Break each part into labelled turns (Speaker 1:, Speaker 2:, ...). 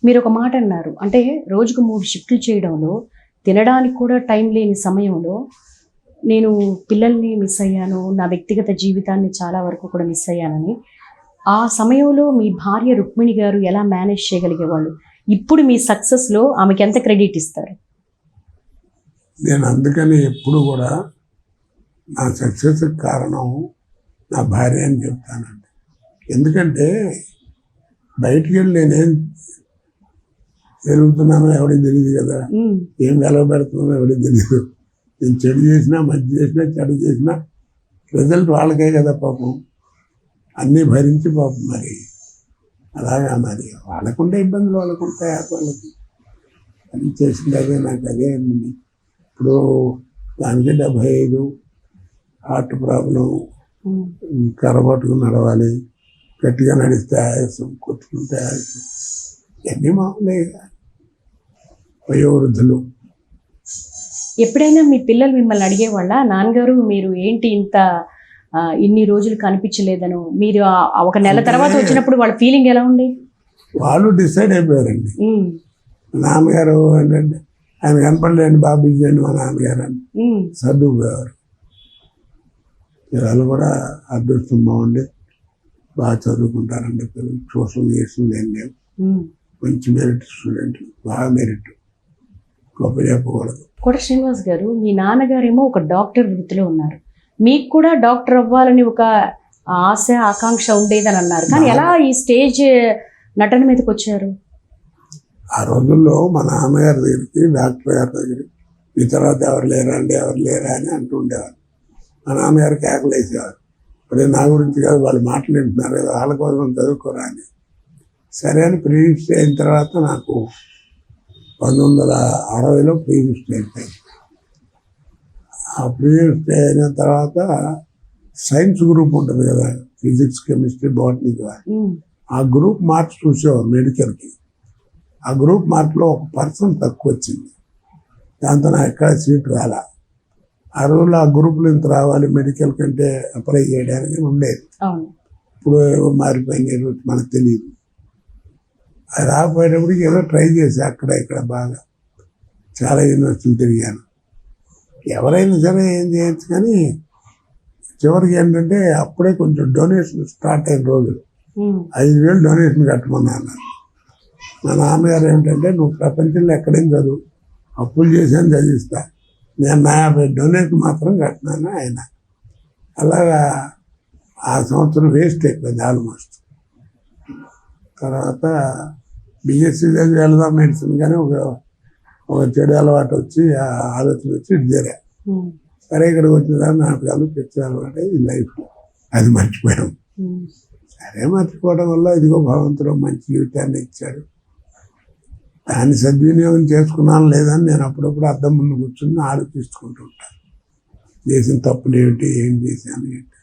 Speaker 1: మీరు ఒక మాట అన్నారు. అంటే రోజుకు 3 షిఫ్టులు చేయడంలో, తినడానికి కూడా టైం లేని సమయంలో, నేను పిల్లల్ని మిస్ అయ్యాను. నా వ్యక్తిగత జీవితాన్ని చాలా వరకు కూడా మిస్ అయ్యానని. ఆ సమయంలో మీ భార్య రుక్మిణి గారు ఎలా మేనేజ్ చేయగలిగేవాళ్ళు? ఇప్పుడు మీ సక్సెస్‌లో ఆమెకి ఎంత క్రెడిట్ ఇస్తారు?
Speaker 2: నేను అందుకని ఎప్పుడు కూడా నా సక్సెస్కి కారణం నా భార్య అని చెప్తానండి. ఎందుకంటే బయటికి వెళ్ళి నేనేం జరుగుతున్నానో ఎవరికి తెలియదు కదా, ఏం వెలవబెడుతున్నానో ఎవరికి తెలియదు. నేను చెడు చేసినా, మంచి చేసినా, చెడు చేసినా రిజల్ట్ వాళ్ళకే కదా పాపం. అన్నీ భరించి పాపం మరి అలాగా మరి వాళ్ళకుంటే ఇబ్బందులు వాళ్ళకుంటాయి. వాళ్ళకి అది చేసింది అదే, నాకు అదే అండి. ఇప్పుడు దానికి 75 హార్ట్ ప్రాబ్లం, కర్ర పట్టుకుని నడవాలి, గట్టిగా నడిస్తే ఆయాసం, కొట్టుకుంటే ఆయాసం, ఇవన్నీ మామూలే వయోవృద్ధులు.
Speaker 1: ఎప్పుడైనా మీ పిల్లలు మిమ్మల్ని అడిగేవాళ్ళ, నాన్నగారు మీరు ఏంటి ఇంత ఇన్ని రోజులు కనిపించలేదను? మీరు ఒక నెల తర్వాత వచ్చినప్పుడు వాళ్ళ ఫీలింగ్ ఎలా ఉంది?
Speaker 2: వాళ్ళు డిసైడ్ అయిపోయారండి. నాన్నగారు ఏంటంటే ఆయన కనపడలేండి, బాబు ఇచ్చేయండి మా నాన్నగారు అని సర్దుకుపోయేవారు. పిల్లలు కూడా అదృష్టం బాగుండి బాగా చదువుకుంటారండి. పిల్లలు ట్యూషన్ చేస్తుంది ఏం లేవు. మంచి మెరిట్ స్టూడెంట్, బాగా మెరిట్, గొప్ప చెప్పకూడదు.
Speaker 1: కోట శ్రీనివాస్ గారు, మీ నాన్నగారేమో ఒక డాక్టర్ వృత్తిలో ఉన్నారు. మీకు కూడా డాక్టర్ అవ్వాలని ఒక ఆశ, ఆకాంక్ష ఉండేదని అన్నారు. కానీ ఎలా ఈ స్టేజ్ నటన మీదకి వచ్చారు?
Speaker 2: ఆ రోజుల్లో మా నాన్నగారి దగ్గరికి, డాక్టర్ గారి దగ్గర ఈ తర్వాత ఎవరు లేరా అండి, ఎవరు లేరా అని అంటూ ఉండేవారు. మా నాన్నగారు కేకలు వేసేవారు. అదే నా గురించి కాదు, వాళ్ళు మాట్లాడుతున్నారు కదా, వాళ్ళ కోసం చదువుకోరా అని. సరే అని ప్రీ రిజిస్టర్ అయిన తర్వాత నాకు 1960లో ప్రీ రిజిస్టర్ అయిపోయింది. ఆ ప్రీ రిజిస్టర్ అయిన తర్వాత సైన్స్ గ్రూప్ ఉంటుంది కదా, ఫిజిక్స్, కెమిస్ట్రీ, బాటనీ, ఆ గ్రూప్ మార్క్స్ చూసేవారు మెడికల్కి. ఆ గ్రూప్ మార్క్లో 1% తక్కువ వచ్చింది. దాంతో నాకు ఎక్కడ సీట్ రాలా. ఆ రోజుల్లో ఆ గ్రూపులు ఇంత రావాలి మెడికల్ కంటే అప్లై చేయడానికి ఉండేది. ఇప్పుడు మారిపోయింది, మనకు తెలియదు. అది రాకపోయేటప్పటికి ఏదో ట్రై చేసి అక్కడ ఇక్కడ బాగా చాలా యూనివర్సిటీలు తిరిగాను. ఎవరైనా సరే ఏం చేయొచ్చు, కానీ చివరికి ఏంటంటే అప్పుడే కొంచెం డొనేషన్ స్టార్ట్ అయిన రోజులు 5,000 డొనేషన్ కట్టమన్నారు. మా నాన్నగారు ఏమిటంటే, నువ్వు ప్రపంచంలో ఎక్కడేం చదువు, అప్పులు చేసాను చదివిస్తా, నేను 50 డొనేషన్ మాత్రం కట్టినాను ఆయన. అలాగా ఆ సంవత్సరం వేస్ట్ అయిపోయింది ఆల్మోస్ట్. తర్వాత బిఎస్సీ చదివి వెళ్దాం మెడిసిన్, కానీ ఒక చెడు అలవాటు వచ్చి, ఆ ఆలోచన వచ్చి ఇటు చేరా. సరే ఇక్కడికి వచ్చిన నాటకాలు తెచ్చే అలవాటు ఈ లైఫ్లో అది మర్చిపోయాం. సరే మర్చిపోవడం వల్ల ఇదిగో భగవంతుడు మంచి జీవితాన్ని ఇచ్చాడు, దాన్ని సద్వినియోగం చేసుకున్నాను లేదని నేను అప్పుడప్పుడు అద్దం ముందు కూర్చుని ఆలోచిస్తుంటూ ఉంటాను. చేసిన తప్పులు ఏమిటి, ఏం చేశాను ఏంటి.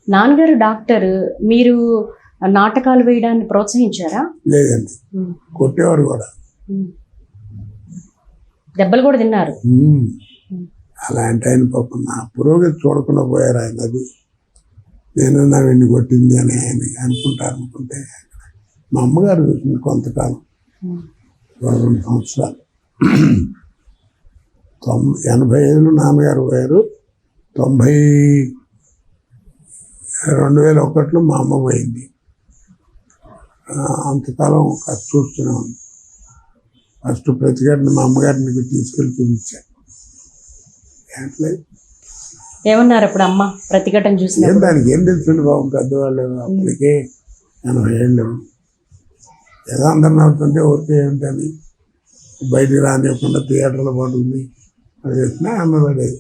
Speaker 1: నాన్నగారు డాక్టర్, మీరు నాటకాలు వేయడాన్ని ప్రోత్సహించారా?
Speaker 2: లేదండి, కొట్టేవారు కూడా,
Speaker 1: దెబ్బలు కూడా తిన్నారు.
Speaker 2: అలాంటి ఆయన పాపం నా పురోగతి చూడకుండా పోయారు ఆయన. అది నేను నా వెండి కొట్టింది అని ఆయన అనుకుంటారు. అనుకుంటే మా అమ్మగారు చూసింది కొంతకాలం, 2 సంవత్సరాలు. 85లో నాన్నగారు పోయారు, 2001లో మా అమ్మ పోయింది. అంతకాలం చూస్తూనే ఉంది. ఫస్ట్ ప్రతిఘటన మా అమ్మగారిని తీసుకెళ్ళి చూపించాను.
Speaker 1: ఏమన్నారు అప్పుడు అమ్మ ప్రతిఘటన చూసి?
Speaker 2: దానికి ఏం తెలుసుండి బాబు, పెద్దవాళ్ళు అప్పటికే 80 ఏళ్ళు. ఏదో అందరు నవ్వుతుంటే ఊరికే ఏమిటని బయటికి రానివ్వకుండా థియేటర్లో పడుతుంది, అది చేసినా అమ్మ పడేది.